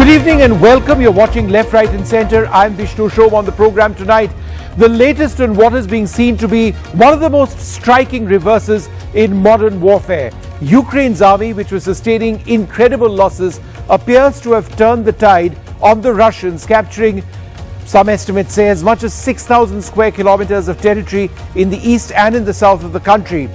Good evening and welcome. You're watching Left, Right and Centre. I'm Vishnu Shom. On the program tonight, the latest on what is being seen to be one of the most striking reverses in modern warfare. Ukraine's army, which was sustaining incredible losses, appears to have turned the tide on the Russians, capturing, some estimates say, as much as 6,000 square kilometers of territory in the east and in the south of the country.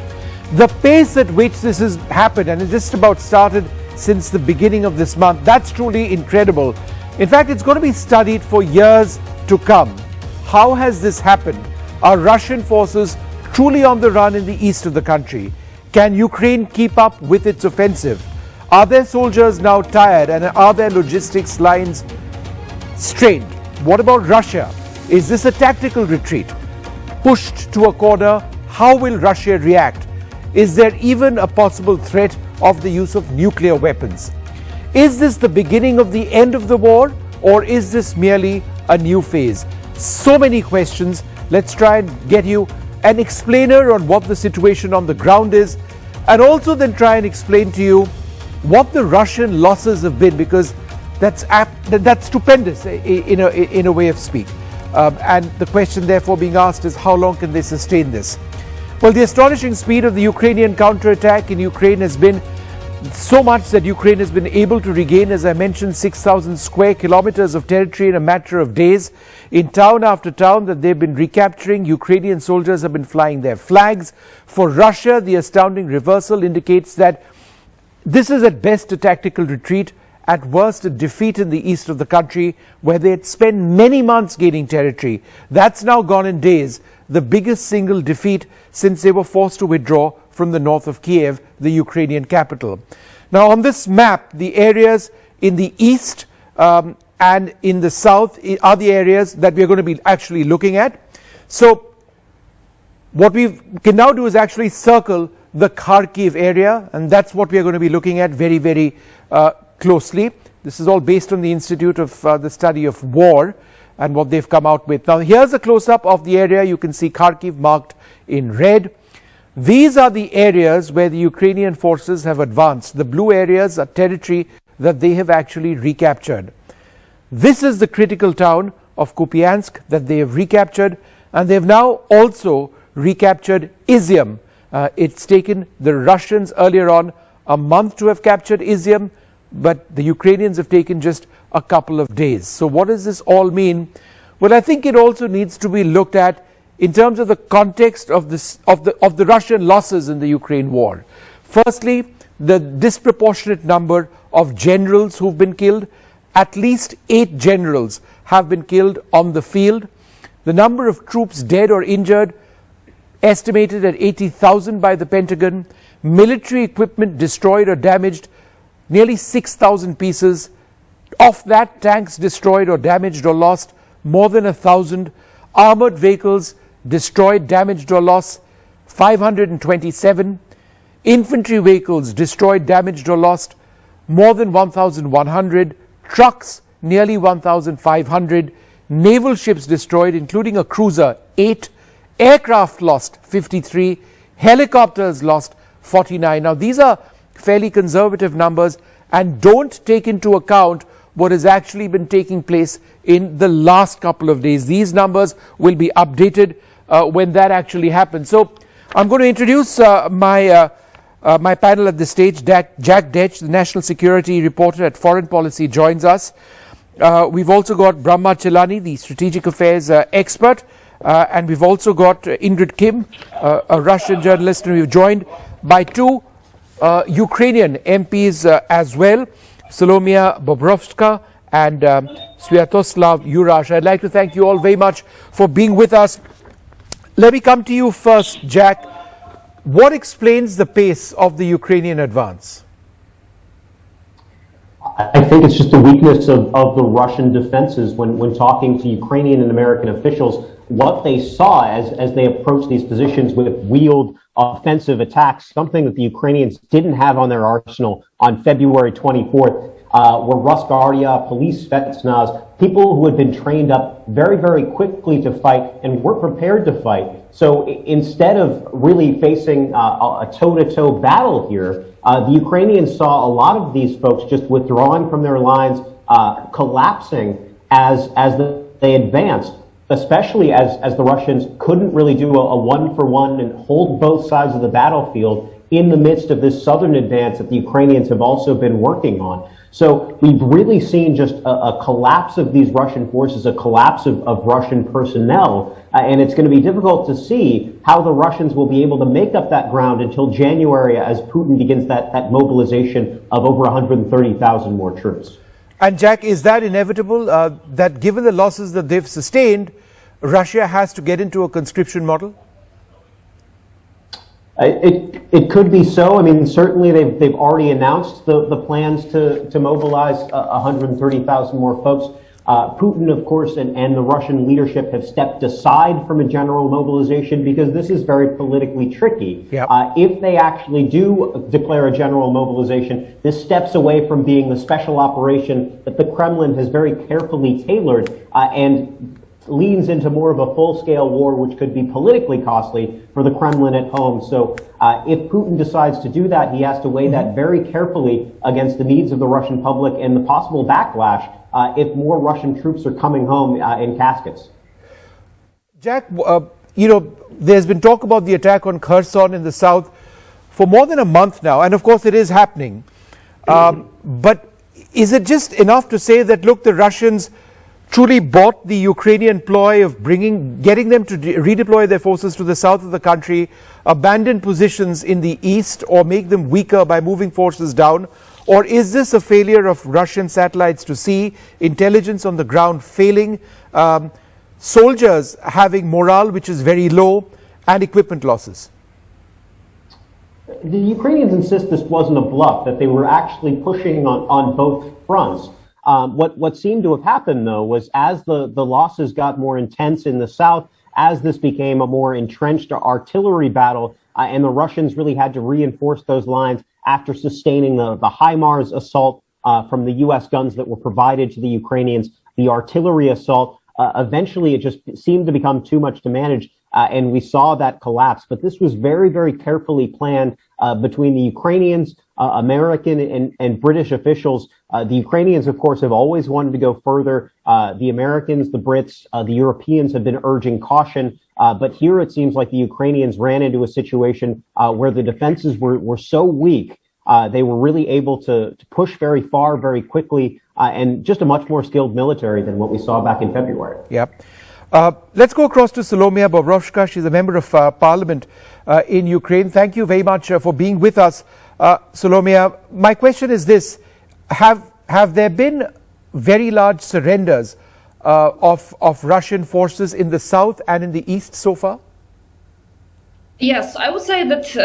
The pace at which this has happened, and it just about started since the beginning of this month, that's truly incredible. In fact, it's going to be studied for years to come. How has this happened? Are Russian forces truly on the run in the east of the country? Can Ukraine keep up with its offensive? Are their soldiers now tired, and are their logistics lines strained? What about Russia? Is this a tactical retreat? Pushed to a corner, how will Russia react? Is there even a possible threat of the use of nuclear weapons? Is this the beginning of the end of the war, or is this merely a new phase? So many questions. Let's try and get you an explainer on what the situation on the ground is, and also then try and explain to you what the Russian losses have been, because that's stupendous in a way of speak. And the question therefore being asked is, how long can they sustain this? Well, the astonishing speed of the Ukrainian counterattack in Ukraine has been so much that Ukraine has been able to regain, as I mentioned, 6,000 square kilometers of territory in a matter of days. In town after town that they've been recapturing, Ukrainian soldiers have been flying their flags. For Russia, the astounding reversal indicates that this is at best a tactical retreat, at worst a defeat in the east of the country, where they had spent many months gaining territory. That's now gone in days, the biggest single defeat since they were forced to withdraw from the north of Kiev, the Ukrainian capital. Now, on this map, the areas in the east and in the south are the areas that we are going to be actually looking at. So what we can now do is actually circle the Kharkiv area, and that's what we are going to be looking at very, very closely. This is all based on the Institute of the Study of War and what they've come out with. Now, here's a close-up of the area. You can see Kharkiv marked in red. These are the areas where the Ukrainian forces have advanced. The blue areas are territory that they have actually recaptured. This is the critical town of Kupiansk that they have recaptured, and they have now also recaptured Izium. It's taken the Russians earlier on a month to have captured Izium, but the Ukrainians have taken just a couple of days. So what does this all mean? Well, I think it also needs to be looked at in terms of the context of the Russian losses in the Ukraine war. Firstly, the disproportionate number of generals who've been killed. At least 8 generals have been killed on the field. The number of troops dead or injured estimated at 80,000 by the Pentagon. Military equipment destroyed or damaged, nearly 6,000 pieces. Of that, tanks destroyed or damaged or lost, more than 1,000. Armored vehicles destroyed, damaged or lost, 527. Infantry vehicles destroyed, damaged or lost, more than 1,100. Trucks, nearly 1,500. Naval ships destroyed, including a cruiser, 8. Aircraft lost, 53. Helicopters lost, 49. Now, these are fairly conservative numbers and don't take into account what has actually been taking place in the last couple of days. These numbers will be updated when that actually happens. So I'm going to introduce my panel at this stage. Jack Detch, the national security reporter at Foreign Policy, joins us. We've also got Brahma Chelani, the strategic affairs expert, and we've also got Ingrid Kim, a Russian journalist, and we've joined by 2 Ukrainian MPs as well, Solomia Bobrovska and Sviatoslav Yurash. I'd like to thank you all very much for being with us. Let me come to you first, Jack. What explains the pace of the Ukrainian advance? I think it's just the weakness of the Russian defenses. When talking to Ukrainian and American officials, what they saw as they approached these positions with wheeled offensive attacks, something that the Ukrainians didn't have on their arsenal on February 24th, were Rosguardia, police spetsnaz, people who had been trained up very, very quickly to fight and were prepared to fight. So instead of really facing a toe-to-toe battle here, the Ukrainians saw a lot of these folks just withdrawing from their lines, collapsing as they advanced, especially as the Russians couldn't really do a one-for-one and hold both sides of the battlefield in the midst of this southern advance that the Ukrainians have also been working on. So we've really seen just a collapse of these Russian forces, a collapse of Russian personnel, and it's going to be difficult to see how the Russians will be able to make up that ground until January as Putin begins that mobilization of over 130,000 more troops. And Jack, is that inevitable, that given the losses that they've sustained, Russia has to get into a conscription model? It could be so. I mean, certainly they've already announced the plans to mobilize 130,000 more folks. Putin, of course, and the Russian leadership have stepped aside from a general mobilization because this is very politically tricky. Yep. If they actually do declare a general mobilization, this steps away from being the special operation that the Kremlin has very carefully tailored and leans into more of a full-scale war, which could be politically costly for the Kremlin at home. So if Putin decides to do that, he has to weigh that very carefully against the needs of the Russian public and the possible backlash if more Russian troops are coming home in caskets. Jack, there's been talk about the attack on Kherson in the south for more than a month now, and of course it is happening. But is it just enough to say that, look, the Russians truly bought the Ukrainian ploy of getting them to redeploy their forces to the south of the country, abandon positions in the east, or make them weaker by moving forces down? Or is this a failure of Russian satellites to see, intelligence on the ground failing, soldiers having morale which is very low, and equipment losses? The Ukrainians insist this wasn't a bluff, that they were actually pushing on both fronts. What seemed to have happened, though, was as the losses got more intense in the south, as this became a more entrenched artillery battle, and the Russians really had to reinforce those lines after sustaining the HIMARS assault from the U.S. guns that were provided to the Ukrainians, the artillery assault, eventually it just seemed to become too much to manage, and we saw that collapse. But this was very, very carefully planned between the Ukrainians, American and British officials. The Ukrainians, of course, have always wanted to go further. The Americans, the Brits, the Europeans have been urging caution. But here it seems like the Ukrainians ran into a situation where the defenses were so weak. They were really able to push very far, very quickly, and just a much more skilled military than what we saw back in February. Yep. Let's go across to Solomia Bobrovska. She's a member of parliament in Ukraine. Thank you very much for being with us. Solomia, my question is this. Have there been very large surrenders of Russian forces in the south and in the east so far? Yes, I would say that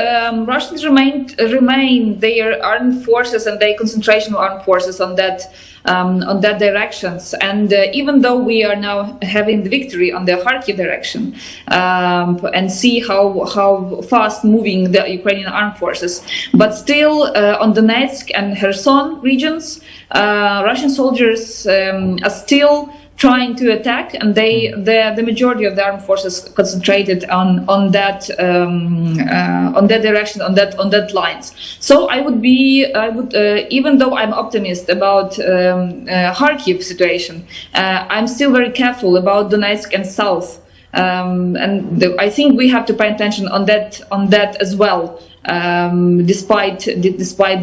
Russians remain their armed forces and their concentration of armed forces on that directions. And even though we are now having the victory on the Kharkiv direction and see how fast moving the Ukrainian armed forces, but still on Donetsk and Kherson regions, Russian soldiers are still trying to attack, and the majority of the armed forces concentrated on that direction, on that lines. So I would even though I'm optimist about Kharkiv situation, I'm still very careful about Donetsk and South, I think we have to pay attention on that as well. Despite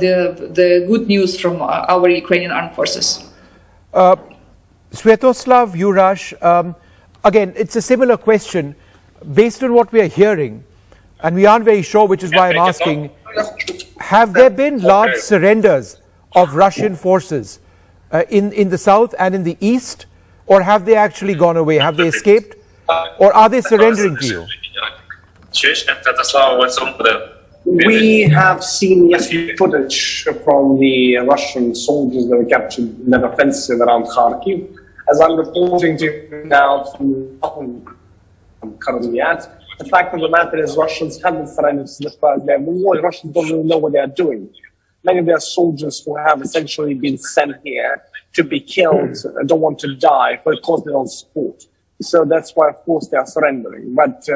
the good news from our Ukrainian armed forces. Sviatoslav, Jurash, again, it's a similar question. Based on what we are hearing, and we aren't very sure, which is why I'm asking, have there been large surrenders of Russian forces in the south and in the east, or have they actually gone away? Have they escaped, or are they surrendering to you? We have seen footage from the Russian soldiers that were captured in an offensive around Kharkiv. As I'm reporting to you now from currently at, the fact of the matter is Russians haven't surrendered to the first day of the war. Russians don't really know what they are doing. Many of their soldiers who have essentially been sent here to be killed don't want to die, but of course they don't support. So that's why, of course, they are surrendering. But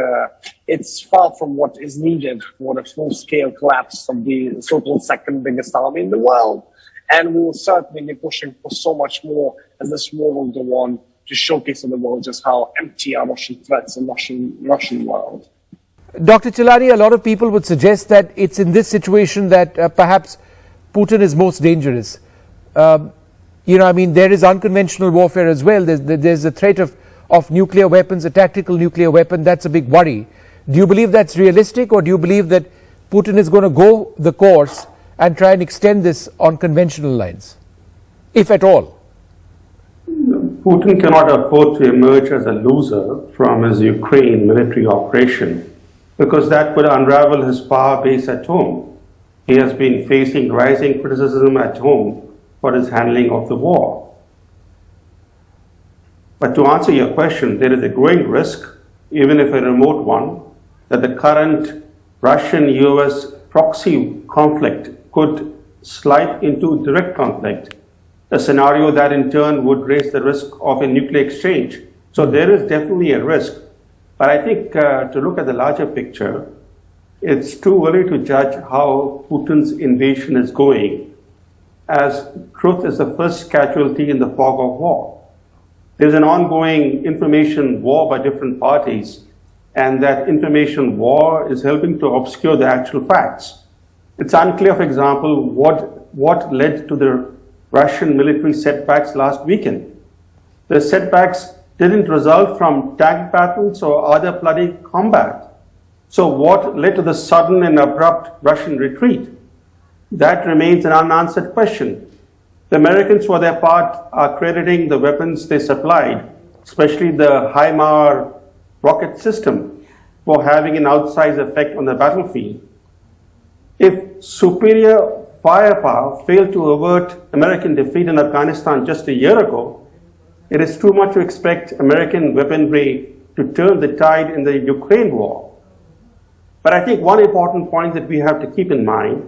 it's far from what is needed for a full-scale collapse of the so-called second biggest army in the world. And we will certainly be pushing for so much more as this war will go on to showcase to the world just how empty are Russian threats in Russian world. Dr. Chilani, a lot of people would suggest that it's in this situation that perhaps Putin is most dangerous. There is unconventional warfare as well. There's a threat of nuclear weapons, a tactical nuclear weapon. That's a big worry. Do you believe that's realistic, or do you believe that Putin is going to go the course and try and extend this on conventional lines, if at all? Putin cannot afford to emerge as a loser from his Ukraine military operation, because that would unravel his power base at home. He has been facing rising criticism at home for his handling of the war. But to answer your question, there is a growing risk, even if a remote one, that the current Russian-US proxy conflict could slide into direct conflict, a scenario that in turn would raise the risk of a nuclear exchange. So there is definitely a risk. But I think to look at the larger picture, it's too early to judge how Putin's invasion is going, as truth is the first casualty in the fog of war. There's an ongoing information war by different parties, and that information war is helping to obscure the actual facts. It's unclear, for example, what led to the Russian military setbacks last weekend. The setbacks didn't result from tank battles or other bloody combat. So what led to the sudden and abrupt Russian retreat? That remains an unanswered question. The Americans, for their part, are crediting the weapons they supplied, especially the HIMARS rocket system, for having an outsized effect on the battlefield. If superior firepower failed to avert American defeat in Afghanistan just a year ago, it is too much to expect American weaponry to turn the tide in the Ukraine war. But I think one important point that we have to keep in mind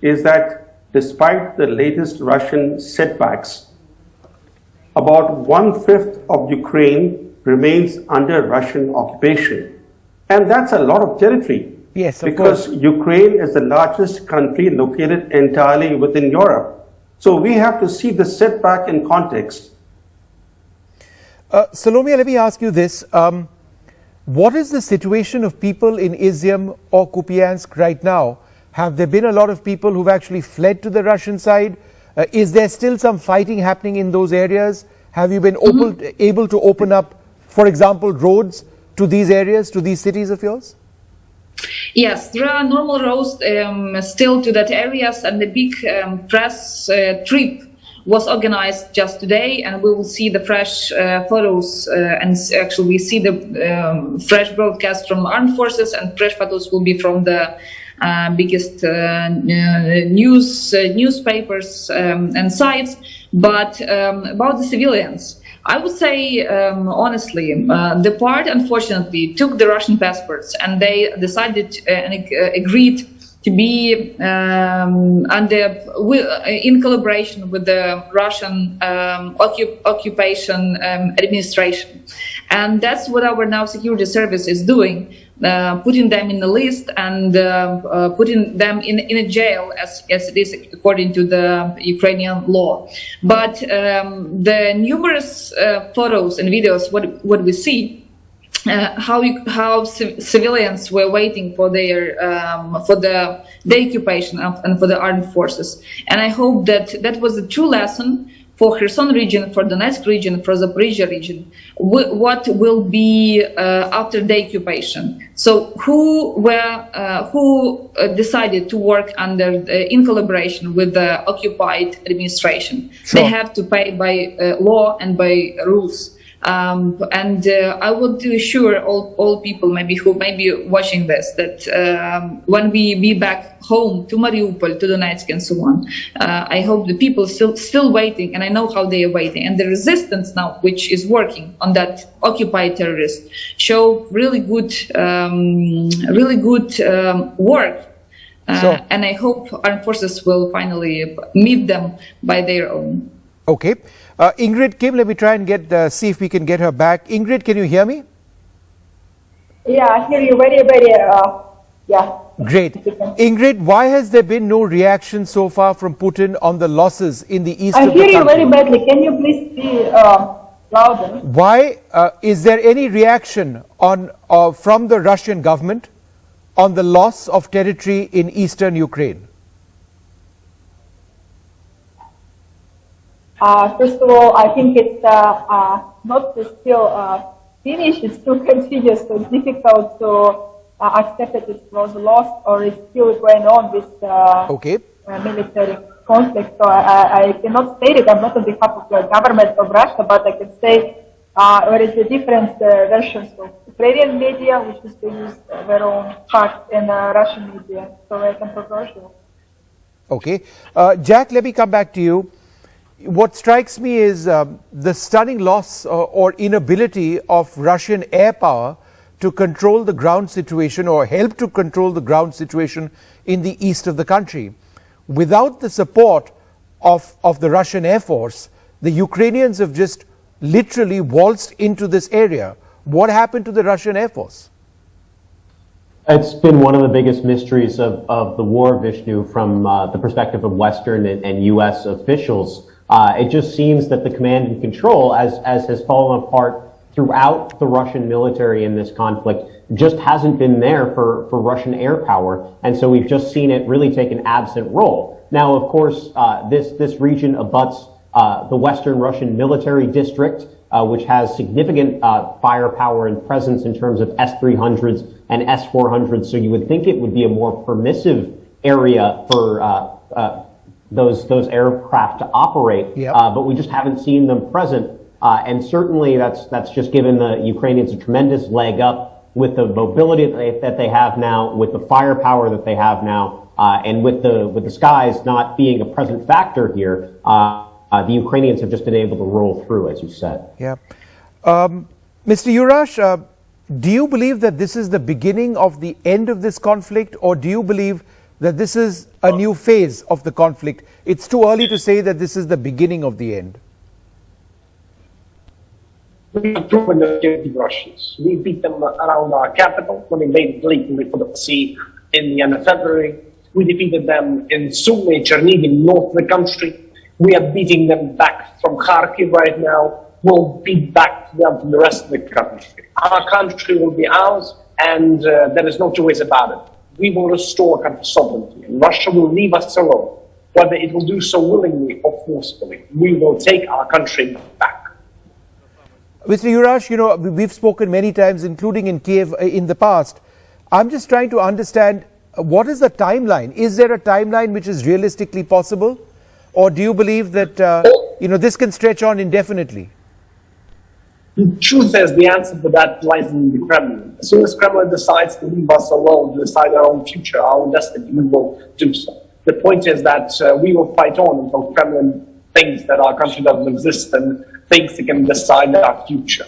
is that despite the latest Russian setbacks, about 1/5 of Ukraine remains under Russian occupation. And that's a lot of territory. Yes, of because course. Ukraine is the largest country located entirely within Europe. So we have to see the setback in context. Salome, let me ask you this. What is the situation of people in Izium or Kupiansk right now? Have there been a lot of people who've actually fled to the Russian side? Is there still some fighting happening in those areas? Have you been able to open up, for example, roads to these areas, to these cities of yours? Yes, there are normal roads still to that areas, and the big press trip was organized just today, and we will see the fresh photos, and actually we see the fresh broadcast from armed forces, and fresh photos will be from the biggest newspapers and sites. But about the civilians, I would say honestly, the part unfortunately took the Russian passports, and they decided and agreed to be in collaboration with the Russian occupation administration. And that's what our now security service is doing, putting them in the list and putting them in a jail as it is according to the Ukrainian law. But the numerous photos and videos, what we see, how civilians were waiting for their for the occupation and for the armed forces, and I hope that was a true lesson for Kherson region, for Donetsk region, for Zaporizhia region. What will be after the occupation? So who decided to work in collaboration with the occupied administration? Sure. They have to pay by law and by rules. I would assure all people maybe who may be watching this that when we be back home to Mariupol, to Donetsk and so on, I hope the people still waiting, and I know how they are waiting, and the resistance now which is working on that occupied terrorist show really good work. Sure. And I hope armed forces will finally meet them by their own. Okay. Ingrid Kim, let me try and see if we can get her back. Ingrid, can you hear me? Yeah, I hear you very, yeah. Great. Ingrid, why has there been no reaction so far from Putin on the losses in the east of the country? I hear you very badly. Can you please be louder? Why is there any reaction on from the Russian government on the loss of territory in eastern Ukraine? First of all, I think it's not still finished, it's still continuous, so it's difficult to accept that it was lost or is still going on with military conflict. So I cannot state it. I'm not on behalf of the government of Russia, but I can say there is a different versions of Ukrainian media, which is to use their own facts, and Russian media. So I can propose you. Okay. Jack, let me come back to you. What strikes me is the stunning loss or inability of Russian air power to control the ground situation or help to control the ground situation in the east of the country. Without the support of the Russian Air Force, the Ukrainians have just literally waltzed into this area. What happened to the Russian Air Force? It's been one of the biggest mysteries of the war, Vishnu, from the perspective of Western and U.S. officials. It just seems that the command and control, as has fallen apart throughout the Russian military in this conflict, just hasn't been there for Russian air power. And so we've just seen it really take an absent role. Now, of course, this region abuts the Western Russian military district, which has significant firepower and presence in terms of S-300s and S-400s. So you would think it would be a more permissive area for those aircraft to operate, but we just haven't seen them present. And certainly that's just given the Ukrainians a tremendous leg up with the mobility that they have now, with the firepower that they have now, and with the skies not being a present factor here. The Ukrainians have just been able to roll through, as you said. Yeah. Mr. Yurash, do you believe that this is the beginning of the end of this conflict, or do you believe that this is a new phase of the conflict? It's too early to say that this is the beginning of the end. We have proven that against the Russians. We beat them around our capital when they made blatantly for the sea in the end of February. We defeated them in Sumy, Chernihiv, north of the country. We are beating them back from Kharkiv right now. We'll beat back them from the rest of the country. Our country will be ours, and there is no two ways about it. We will restore country sovereignty, and Russia will leave us alone. Whether it will do so willingly or forcefully, we will take our country back. Mr. Yurash, you know, we've spoken many times, including in Kiev in the past. I'm just trying to understand, what is the timeline? Is there a timeline which is realistically possible? Or do you believe that, this can stretch on indefinitely? The truth is, the answer to that lies in the Kremlin. As soon as Kremlin decides to leave us alone, to decide our own future, our own destiny, we will do so. The point is that we will fight on until Kremlin thinks that our country doesn't exist and thinks it can decide our future.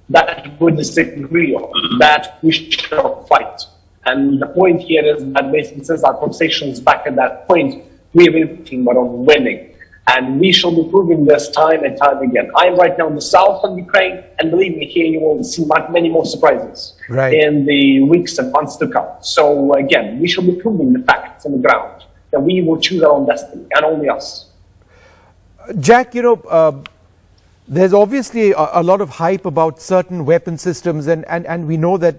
That we disagree on, that we shall fight. And the point here is that basically, since our conversations back at that point, we have been fighting but on winning. And we shall be proving this time and time again. I am right now in the south of Ukraine, and believe me, here you will see many more surprises in the weeks and months to come. So again, we shall be proving the facts on the ground that we will choose our own destiny, and only us. Jack, there's obviously a lot of hype about certain weapon systems, and we know that,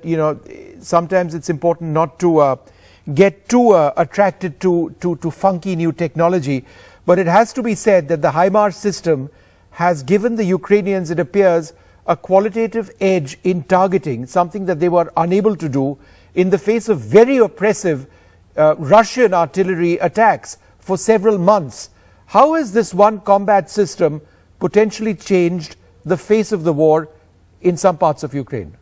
sometimes it's important not to get too attracted to funky new technology. But it has to be said that the HIMARS system has given the Ukrainians, it appears, a qualitative edge in targeting, something that they were unable to do in the face of very oppressive Russian artillery attacks for several months. How has this one combat system potentially changed the face of the war in some parts of Ukraine?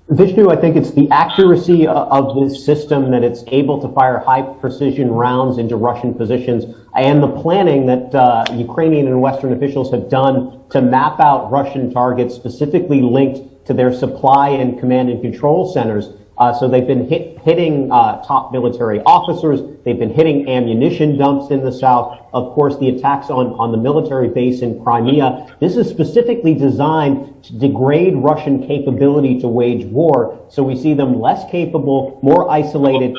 Vishnu, I think it's the accuracy of this system, that it's able to fire high precision rounds into Russian positions, and the planning that Ukrainian and Western officials have done to map out Russian targets specifically linked to their supply and command and control centers. So they've been hitting top military officers. They've been hitting ammunition dumps in the south. Of course, the attacks on the military base in Crimea. This is specifically designed to degrade Russian capability to wage war. So we see them less capable, more isolated,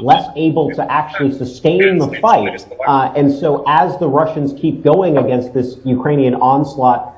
less able to actually sustain the fight. And so as the Russians keep going against this Ukrainian onslaught,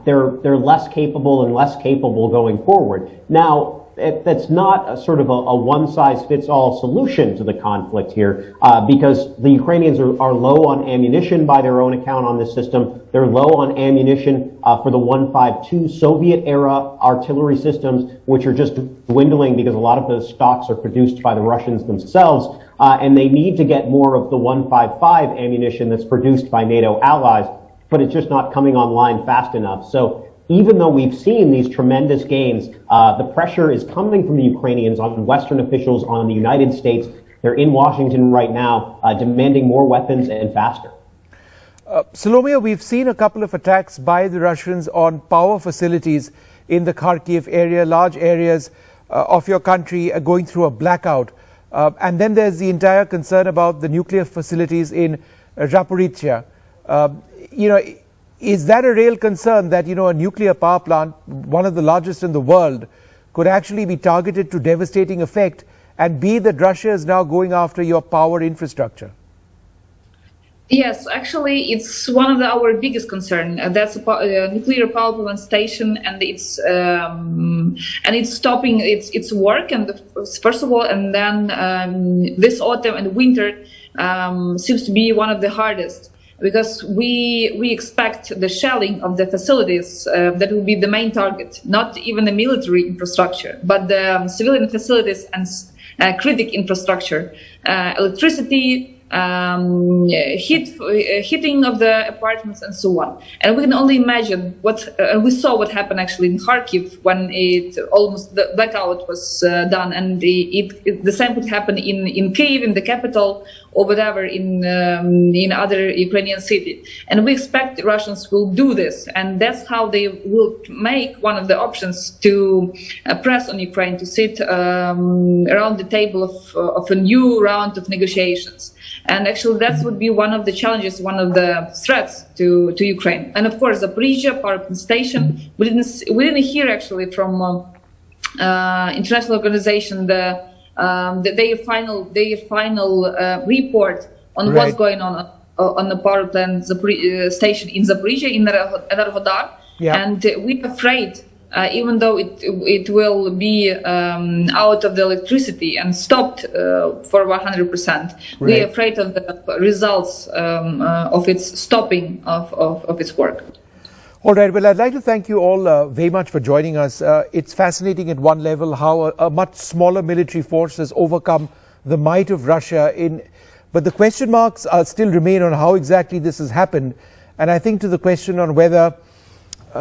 they're less capable and less capable going forward. Now, that's not a sort of a one-size-fits-all solution to the conflict here, because the Ukrainians are low on ammunition by their own account on this system. They're low on ammunition for the 152 Soviet-era artillery systems, which are just dwindling because a lot of those stocks are produced by the Russians themselves, and they need to get more of the 155 ammunition that's produced by NATO allies, but it's just not coming online fast enough. So even though we've seen these tremendous gains, the pressure is coming from the Ukrainians on Western officials, on the United States. They're in Washington right now, demanding more weapons and faster. Salomia, we've seen a couple of attacks by the Russians on power facilities in the Kharkiv area, large areas of your country are going through a blackout. And then there's the entire concern about the nuclear facilities in Zaporizhzhia. Is that a real concern that, a nuclear power plant, one of the largest in the world, could actually be targeted to devastating effect, and be that Russia is now going after your power infrastructure? Yes, actually, it's one of our biggest concern. That's a nuclear power plant station, and it's stopping its work. And first of all, and then this autumn and winter seems to be one of the hardest, because we expect the shelling of the facilities that will be the main target, not even the military infrastructure, but the civilian facilities and critical infrastructure, electricity, heating of the apartments, and so on. And we can only imagine we saw what happened actually in Kharkiv when the blackout was done, and the same would happen in Kyiv, in the capital, or whatever, in other Ukrainian city. And we expect the Russians will do this, and that's how they will make one of the options to press on Ukraine to sit around the table of a new round of negotiations. And actually, that would be one of the challenges, one of the threats to Ukraine. And of course, the Zaporizhzhia power plant station, we didn't hear actually from international organization their final report on what's going on the power plant station in Zaporizhzhia, in Enerhodar. Yeah. And we're afraid, even though it will be out of the electricity and stopped for 100%, we're afraid of the results of its stopping of its work. All right. Well, I'd like to thank you all very much for joining us. It's fascinating at one level how a much smaller military force has overcome the might of Russia. But the question marks still remain on how exactly this has happened. And I think to the question on whether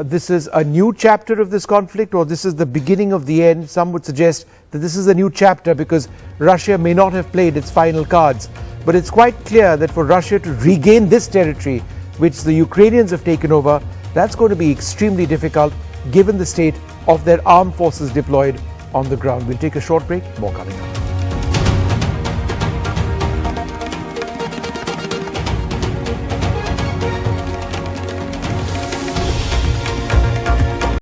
this is a new chapter of this conflict or this is the beginning of the end, some would suggest that this is a new chapter because Russia may not have played its final cards. But it's quite clear that for Russia to regain this territory, which the Ukrainians have taken over, that's going to be extremely difficult given the state of their armed forces deployed on the ground. We'll take a short break. More coming up.